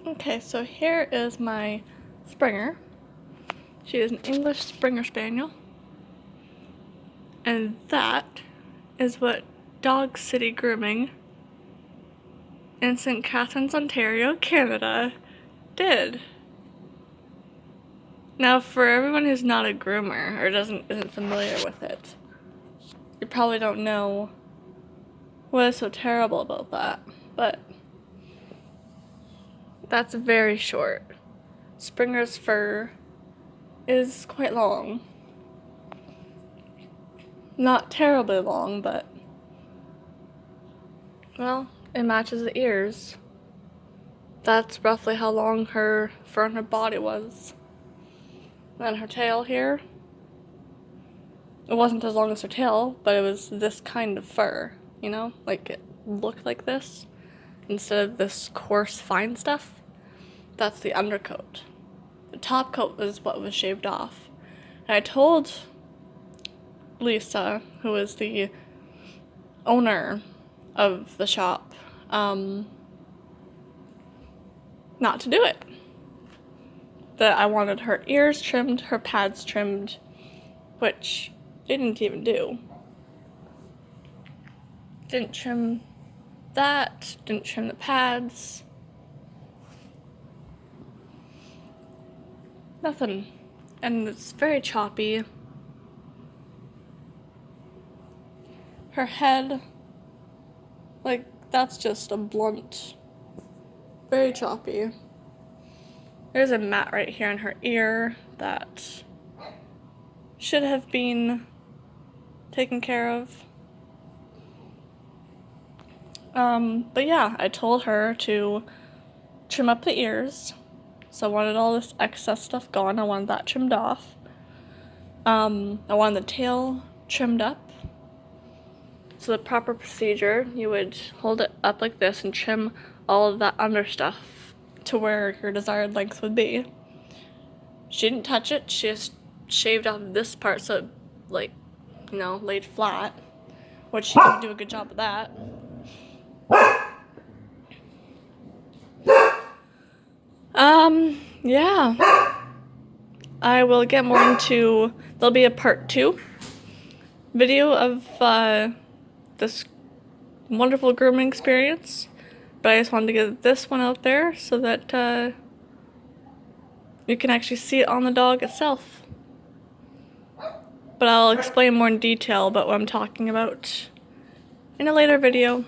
Okay, so here is my Springer. She is an English Springer Spaniel. And that is what Dog City Grooming in St. Catharines, Ontario, Canada did. Now, for everyone who's not a groomer or isn't familiar with it, you probably don't know what is so terrible about that, but that's very short. Springer's fur is quite long. Not terribly long, but, well, it matches the ears. That's roughly how long her fur on her body was. And her tail here, it wasn't as long as her tail, but it was this kind of fur, you know? Like, it looked like this instead of this coarse, fine stuff. That's the undercoat. The top coat is what was shaved off. And I told Lisa, who is the owner of the shop, not to do it. That I wanted her ears trimmed, her pads trimmed, which didn't even do. Didn't trim that, didn't trim the pads. Nothing. And it's very choppy. Her head, like, that's just a blunt, very choppy. There's a mat right here in her ear that should have been taken care of. But yeah, I told her to trim up the ears. So I wanted all this excess stuff gone. I wanted that trimmed off. I wanted the tail trimmed up. So the proper procedure, you would hold it up like this and trim all of that under stuff to where your desired length would be. She didn't touch it. She just shaved off this part so it, like, you know, laid flat, which she didn't do a good job of that. Yeah. I will get more into, there'll be a part 2 video of this wonderful grooming experience, but I just wanted to get this one out there so that you can actually see it on the dog itself. But I'll explain more in detail about what I'm talking about in a later video.